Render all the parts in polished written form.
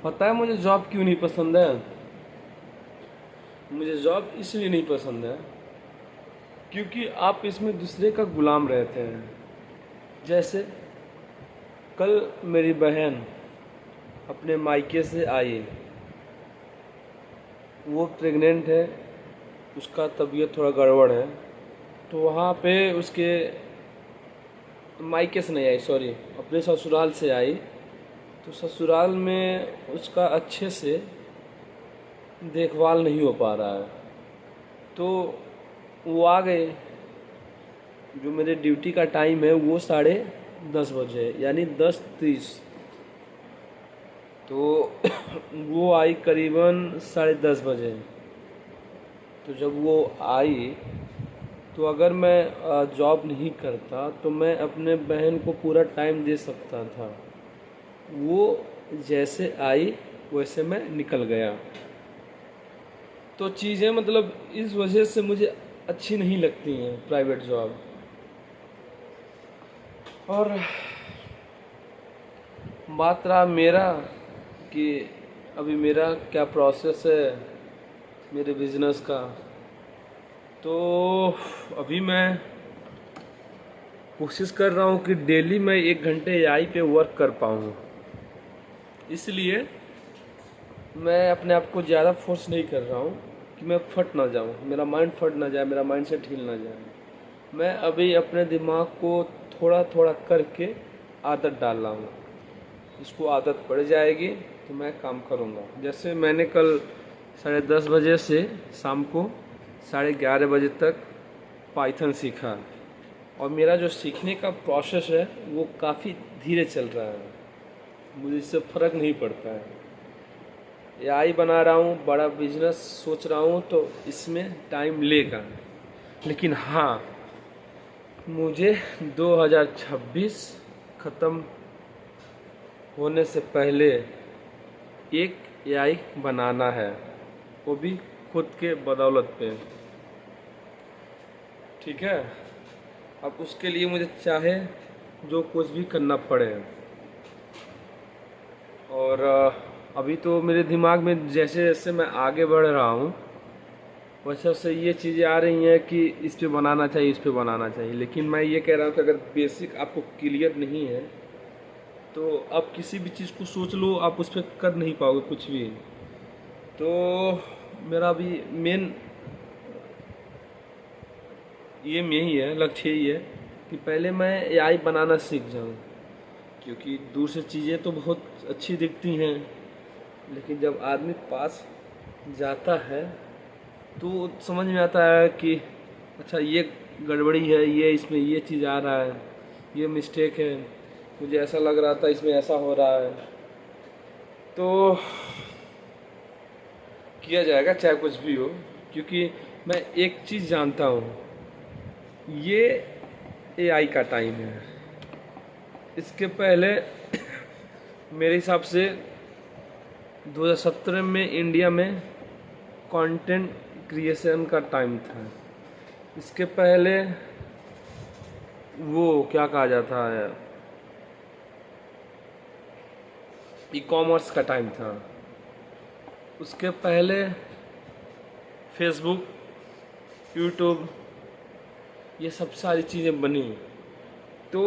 पता है मुझे जॉब क्यों नहीं पसंद है? मुझे जॉब इसलिए नहीं पसंद है क्योंकि आप इसमें दूसरे का गुलाम रहते हैं। जैसे कल मेरी बहन अपने मायके से आई, वो प्रेग्नेंट है, उसका तबीयत थोड़ा गड़बड़ है, तो वहाँ पे उसके मायके से नहीं आई, सॉरी, अपने ससुराल से आई। तो ससुराल में उसका अच्छे से देखभाल नहीं हो पा रहा है, तो वो आ गए। जो मेरे ड्यूटी का टाइम है वो 10:30 बजे, यानी 10:30। तो वो आई करीबन 10:30 बजे। तो जब वो आई, तो अगर मैं जॉब नहीं करता तो मैं अपने बहन को पूरा टाइम दे सकता था। वो जैसे आई वैसे मैं निकल गया। तो चीज़ें मतलब इस वजह से मुझे अच्छी नहीं लगती हैं प्राइवेट जॉब। और बात रहा मेरा कि अभी मेरा क्या प्रोसेस है मेरे बिजनेस का, तो अभी मैं कोशिश कर रहा हूँ कि डेली मैं 1 घंटे एआई पे वर्क कर पाऊँ। इसलिए मैं अपने आप को ज़्यादा फोर्स नहीं कर रहा हूँ कि मैं फट ना जाऊँ, मेरा माइंड फट ना जाए, मेरा माइंड सेट हिल ना जाए। मैं अभी अपने दिमाग को थोड़ा थोड़ा करके आदत डाल रहा हूँ। इसको आदत पड़ जाएगी तो मैं काम करूँगा। जैसे मैंने कल 10:30 बजे से शाम को 11:30 बजे तक पाइथन सीखा, और मेरा जो सीखने का प्रोसेस है वो काफ़ी धीरे चल रहा है, मुझे इससे फ़र्क नहीं पड़ता है। एआई बना रहा हूँ, बड़ा बिजनेस सोच रहा हूँ, तो इसमें टाइम लेगा। लेकिन हाँ, मुझे 2026 ख़त्म होने से पहले एक एआई बनाना है, वो भी खुद के बदौलत पे। ठीक है, अब उसके लिए मुझे चाहे जो कुछ भी करना पड़े। और अभी तो मेरे दिमाग में जैसे जैसे मैं आगे बढ़ रहा हूँ वैसे वैसे ये चीज़ें आ रही हैं कि इस पे बनाना चाहिए, इस पे बनाना चाहिए। लेकिन मैं ये कह रहा हूँ कि अगर बेसिक आपको क्लियर नहीं है तो आप किसी भी चीज़ को सोच लो, आप उस पर कर नहीं पाओगे कुछ भी। तो मेरा अभी मेन एम यही है, लक्ष्य यही है कि पहले मैं एआई बनाना सीख जाऊँ। क्योंकि दूर से चीज़ें तो बहुत अच्छी दिखती हैं, लेकिन जब आदमी पास जाता है तो समझ में आता है कि अच्छा ये गड़बड़ी है, ये इसमें ये चीज़ आ रहा है, ये मिस्टेक है, मुझे ऐसा लग रहा था इसमें ऐसा हो रहा है। तो किया जाएगा चाहे कुछ भी हो, क्योंकि मैं एक चीज़ जानता हूँ, ये एआई का टाइम है। इसके पहले मेरे हिसाब से 2017 में इंडिया में कंटेंट क्रिएशन का टाइम था। इसके पहले वो क्या कहा जाता है, ई कॉमर्स का टाइम था। उसके पहले फेसबुक, यूट्यूब, ये सब सारी चीज़ें बनी। तो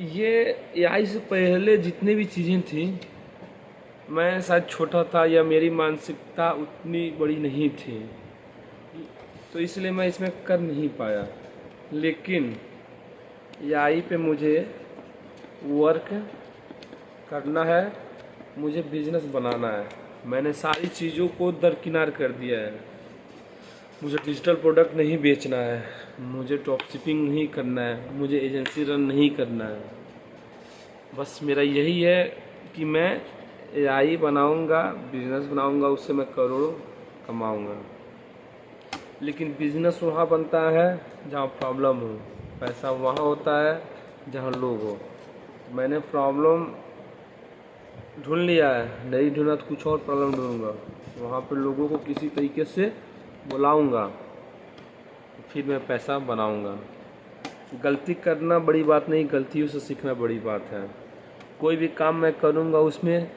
ये एआई से पहले जितनी भी चीज़ें थी, मैं शायद छोटा था या मेरी मानसिकता उतनी बड़ी नहीं थी, तो इसलिए मैं इसमें कर नहीं पाया। लेकिन एआई पे मुझे वर्क करना है, मुझे बिजनेस बनाना है। मैंने सारी चीज़ों को दरकिनार कर दिया है। मुझे डिजिटल प्रोडक्ट नहीं बेचना है, मुझे ड्रॉप शिपिंग नहीं करना है, मुझे एजेंसी रन नहीं करना है। बस मेरा यही है कि मैं एआई बनाऊंगा, बिजनेस बनाऊंगा, उससे मैं करोड़ों कमाऊंगा। लेकिन बिजनेस वहाँ बनता है जहाँ प्रॉब्लम हो, पैसा वहाँ होता है जहाँ लोग हो। मैंने प्रॉब्लम ढूंढ लिया है, नहीं ढूंढा तो कुछ और प्रॉब्लम ढूंढूंगा, वहाँ पर लोगों को किसी तरीके से बुलाऊंगा, फिर मैं पैसा बनाऊंगा। गलती करना बड़ी बात नहीं, गलतियों से सीखना बड़ी बात है। कोई भी काम मैं करूंगा उसमें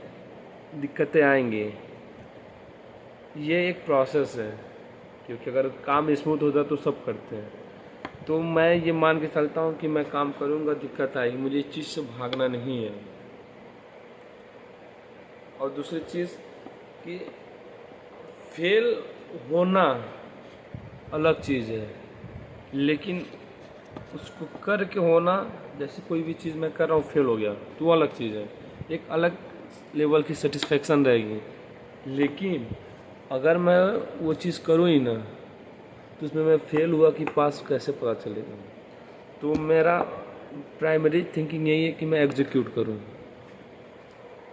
दिक्कतें आएंगी, ये एक प्रोसेस है, क्योंकि अगर काम स्मूथ होता तो सब करते हैं। तो मैं ये मान के चलता हूँ कि मैं काम करूँगा, दिक्कत आएगी, मुझे इस चीज़ से भागना नहीं है। और दूसरी चीज़ कि फेल होना अलग चीज़ है, लेकिन उसको करके होना, जैसे कोई भी चीज़ मैं कर रहा हूँ फेल हो गया तो वो अलग चीज़ है, एक अलग लेवल की सेटिस्फेक्शन रहेगी। लेकिन अगर मैं वो चीज़ करूँ ही ना तो उसमें मैं फेल हुआ कि पास कैसे पता चलेगा। तो मेरा प्राइमरी थिंकिंग यही है कि मैं एग्जीक्यूट करूँ।